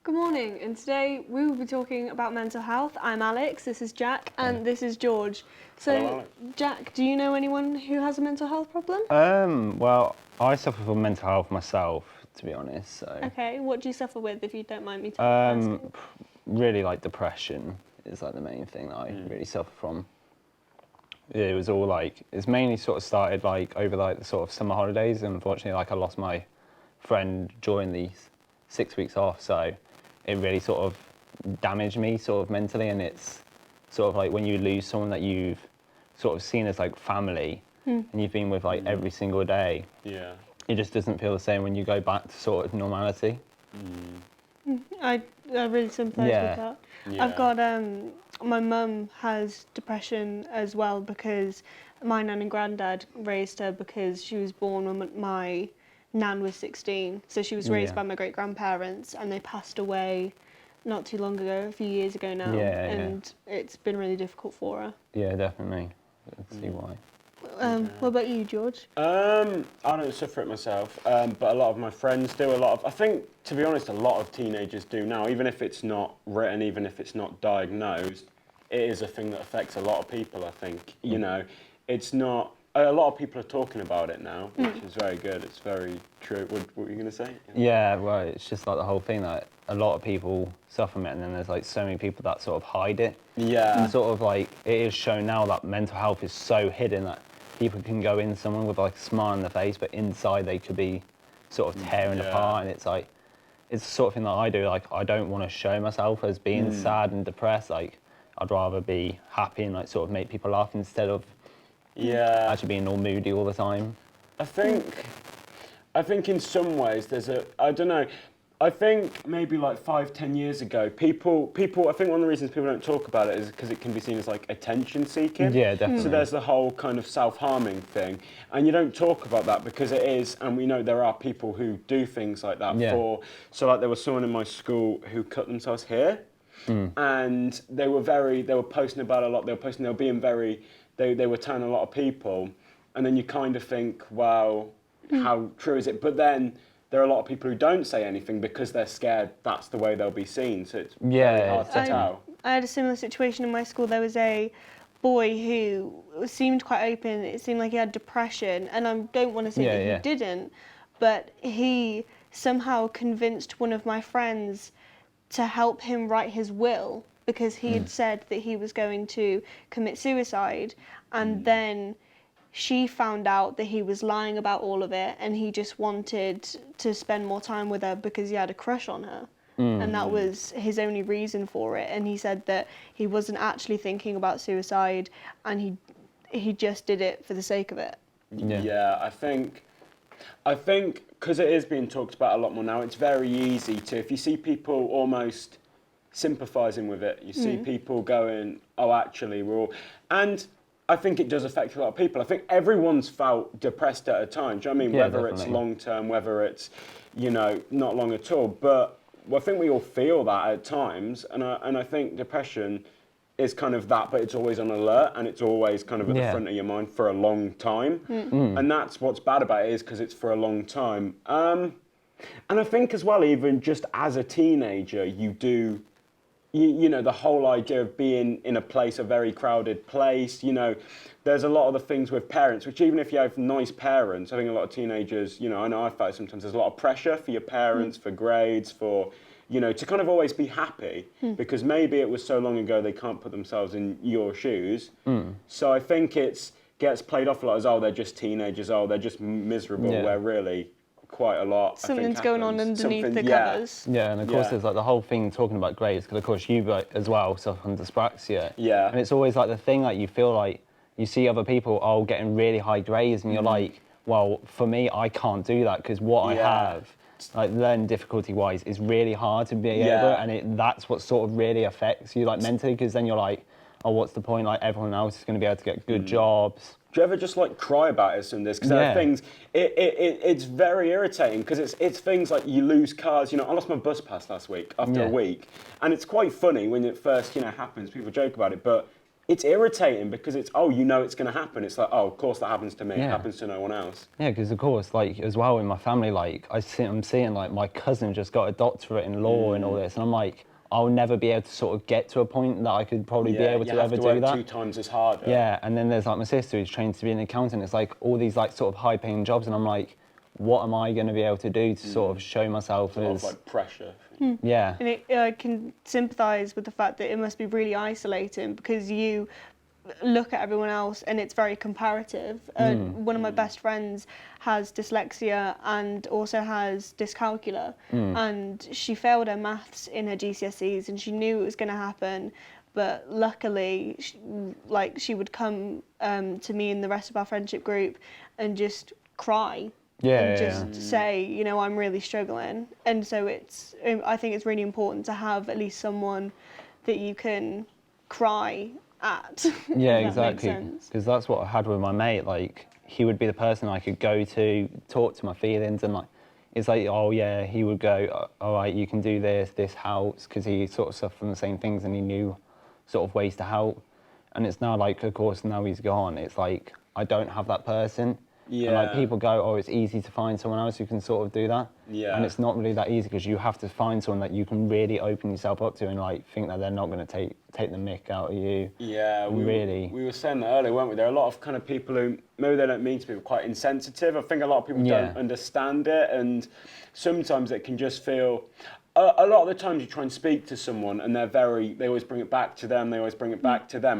Good morning, and today we will be talking about mental health. I'm Alex, this is Jack, and this is George. So, Hello, Alex. Jack, do you know anyone who has a mental health problem? Well, I suffer from mental health myself, to be honest. So, Okay, what do you suffer with, if you don't mind me asking? really, like depression is like the main thing that I really suffer from. It was all like it's mainly sort of started like over like the sort of summer holidays. Unfortunately, like I lost my friend during these 6 weeks off, so it really sort of damaged me sort of mentally. And it's sort of like when you lose someone that you've sort of seen as like family and you've been with like every single day. Yeah. It just doesn't feel the same when you go back to sort of normality. I really sympathise with that. Yeah. I've got, my mum has depression as well because my nan and granddad raised her because she was born when my nan was 16. So she was raised by my great-grandparents and they passed away not too long ago, a few years ago now. And it's been really difficult for her. Yeah, definitely. I see why. What about you, George? I don't suffer it myself, but a lot of my friends do. I think, to be honest, a lot of teenagers do now. Even if it's not written, even if it's not diagnosed, it is a thing that affects a lot of people, I think. You know, it's not... A lot of people are talking about it now, which is very good. It's very true. What were you going to say? Yeah, well, it's just like the whole thing that a lot of people suffer from it, and then there's like so many people that sort of hide it. Yeah. And sort of like it is shown now that mental health is so hidden that people can go in someone with like a smile on their face, but inside they could be sort of tearing apart. And it's like, it's the sort of thing that I do. Like, I don't want to show myself as being sad and depressed. Like, I'd rather be happy and like sort of make people laugh instead of actually being all moody all the time. I think in some ways I don't know, I think maybe like 5-10 years ago, people, I think one of the reasons people don't talk about it is because it can be seen as like attention seeking. Yeah, definitely. So there's the whole kind of self-harming thing, and you don't talk about that because it is, and we know there are people who do things like that so like there was someone in my school who cut themselves here, and they were posting about it a lot, they were being very, they were telling a lot of people, and then you kind of think, wow, how true is it? But then there are a lot of people who don't say anything because they're scared that's the way they'll be seen. So it's very hard to tell. I had a similar situation in my school. There was a boy who seemed quite open. It seemed like he had depression, and I don't want to say that he didn't, but he somehow convinced one of my friends to help him write his will because he had said that he was going to commit suicide, and then she found out that he was lying about all of it, and he just wanted to spend more time with her because he had a crush on her. And that was his only reason for it. And he said that he wasn't actually thinking about suicide, and he just did it for the sake of it. Yeah, I think because it is being talked about a lot more now, it's very easy to, if you see people almost sympathising with it, you see people going, oh, actually, we're all... And I think it does affect a lot of people. I think everyone's felt depressed at a time. Do you know what I mean? Yeah, whether definitely. it's long term, whether it's, not long at all. But I think we all feel that at times. And I think depression is kind of that, but it's always on alert and it's always kind of at the front of your mind for a long time. And that's what's bad about it, is because it's for a long time. And I think as well, even just as a teenager, you know, the whole idea of being in a very crowded place, there's a lot of the things with parents, which even if you have nice parents, I think a lot of teenagers, I know I find sometimes there's a lot of pressure for your parents, for grades, for, to kind of always be happy, because maybe it was so long ago they can't put themselves in your shoes. So I think it gets played off a lot as, oh, they're just teenagers, oh, they're just miserable, where really... quite a lot. Something's going on underneath the covers. Yeah, and of course there's like the whole thing talking about grades, because of course you like, as well suffer from dyspraxia. Yeah. And it's always like the thing like you feel like you see other people getting really high grades, and you're like, well, for me I can't do that because what I have, like learning difficulty wise, is really hard to be able, and that's what sort of really affects you like mentally, because then you're like, oh, what's the point? Like everyone else is going to be able to get good jobs. Do you ever just like cry about it some this? Because there are things, it's very irritating because it's things like you lose cars. I lost my bus pass last week after a week, and it's quite funny when it first happens. People joke about it, but it's irritating because it's, oh, you know it's going to happen. It's like, oh, of course that happens to me. It happens to no one else. Yeah, because of course, like, as well in my family, like, I'm seeing, like, my cousin just got a doctorate in law and all this, and I'm like, I'll never be able to sort of get to a point that I could probably be able to ever do that. You have to work 2 times as hard. Yeah, and then there's, like, my sister who's trained to be an accountant. It's, like, all these, like, sort of high-paying jobs, and I'm like, what am I going to be able to do to sort of show myself as... a lot as... of, like, pressure. Yeah. And I can sympathise with the fact that it must be really isolating because you look at everyone else and it's very comparative. One of my best friends has dyslexia and also has dyscalculia, and she failed her maths in her GCSEs and she knew it was going to happen, but luckily she would come to me and the rest of our friendship group and just cry and just say, you know, I'm really struggling. And so I think it's really important to have at least someone that you can cry at. Yeah, exactly. Because that's what I had with my mate. Like, he would be the person I could go to, talk to my feelings, and like, it's like, oh yeah, he would go, all right, you can do this helps, because he sort of suffered from the same things and he knew sort of ways to help. And it's now like, of course, now he's gone, it's like, I don't have that person. Yeah. And like, people go, oh, it's easy to find someone else who can sort of do that. Yeah. And it's not really that easy, because you have to find someone that you can really open yourself up to and like think that they're not going to take the mick out of you. Yeah, we were saying that earlier, weren't we? There are a lot of kind of people who maybe they don't mean to be quite insensitive. I think a lot of people don't understand it, and sometimes it can just feel. A lot of the times you try and speak to someone and they always bring it back to them, and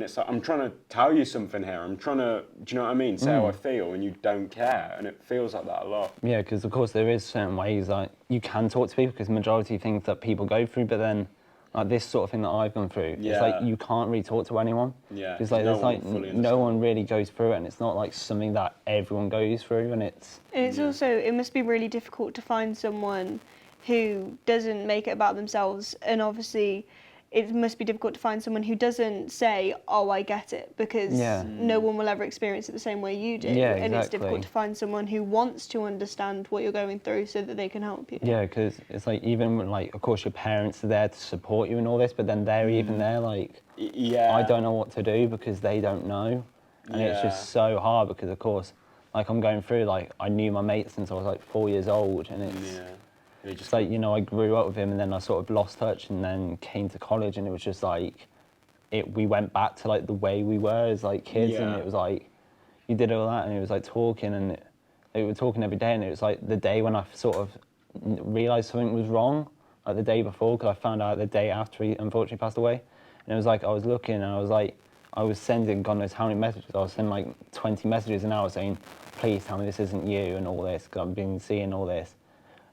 it's like, I'm trying to tell you something here, I'm trying to, do you know what I mean, say how I feel, and you don't care, and it feels like that a lot. Yeah, because of course there is certain ways like you can talk to people, because the majority of things that people go through, but then like this sort of thing that I've gone through, it's like you can't really talk to anyone. Yeah. Because like no one really goes through it, and it's not like something that everyone goes through, and it's also, it must be really difficult to find someone who doesn't make it about themselves, and obviously it must be difficult to find someone who doesn't say, oh, I get it, because no one will ever experience it the same way you do. Yeah, exactly. And it's difficult to find someone who wants to understand what you're going through so that they can help you. Yeah, because it's like, even when, like, of course your parents are there to support you and all this, but then they're even there like, I don't know what to do because they don't know. And it's just so hard, because of course, like, I'm going through, like, I knew my mate since I was like 4 years old, and it's just like, you know, I grew up with him and then I sort of lost touch and then came to college, and it was just like, we went back to like the way we were as like kids, and it was like, you did all that, and it was like talking, and we were talking every day, and it was like the day when I sort of realised something was wrong, like the day before, because I found out the day after he unfortunately passed away, and it was like, I was looking and I was like, I was sending God knows how many messages, I was sending like 20 messages an hour saying, please tell me this isn't you and all this, because I've been seeing all this.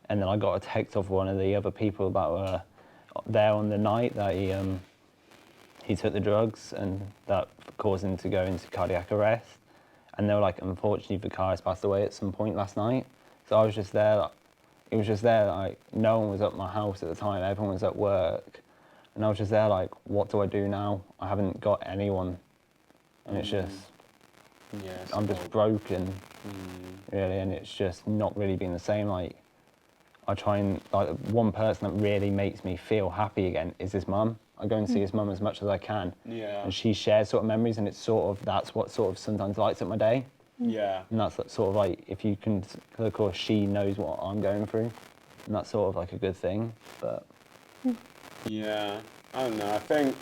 And then I got a text off one of the other people that were there on the night that he took the drugs, and that caused him to go into cardiac arrest. And they were like, unfortunately, Vicarius passed away at some point last night. So I was just there, like, it was just there, like, no one was at my house at the time, everyone was at work. And I was just there like, what do I do now? I haven't got anyone. And it's just, I'm just broken, really, and it's just not really been the same. Like, I try and, like, one person that really makes me feel happy again is his mum. I go and see his mum as much as I can. Yeah. And she shares sort of memories, and it's sort of, that's what sort of sometimes lights up my day. Yeah. And that's sort of like, if you can, because of course she knows what I'm going through, and that's sort of like a good thing, but. Yeah, I don't know, I think,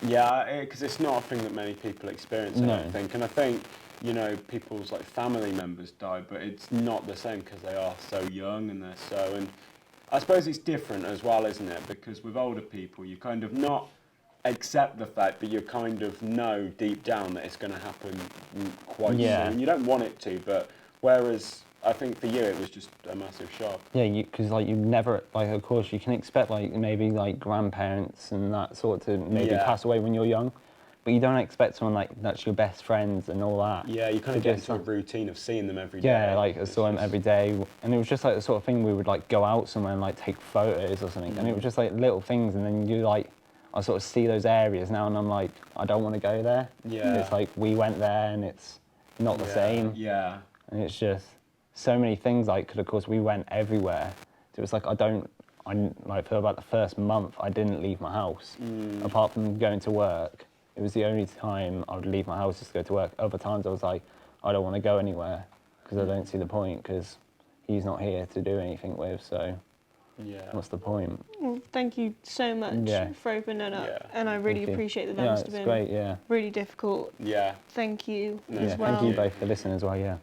because it's not a thing that many people experience, I don't think, and I think, you know, people's like family members die, but it's not the same because they are so young and and I suppose it's different as well, isn't it? Because with older people, you kind of not accept the fact, but you kind of know deep down that it's going to happen quite soon. You don't want it to, but whereas I think for you it was just a massive shock. Yeah, because like you never, like, of course you can expect like maybe like grandparents and that sort to maybe pass away when you're young. But you don't expect someone like that's your best friends and all that. Yeah, you kind of get into a routine of seeing them every day. Yeah, like I saw them every day, and it was just like the sort of thing we would like go out somewhere and like take photos or something, and it was just like little things, and then you like, I sort of see those areas now, and I'm like, I don't want to go there. Yeah. It's like we went there, and it's not the same. Yeah. And it's just so many things. Like, 'cause of course we went everywhere. So it was like I like for about the first month I didn't leave my house, apart from going to work. it was the only time I would leave my house just to go to work. Other times I was like, I don't want to go anywhere because I don't see the point because he's not here to do anything with, so what's the point? Well, thank you so much for opening up, and I really appreciate that. That must have been great, really difficult. Yeah. Thank you Yeah, as well. thank you both for listening as well, yeah.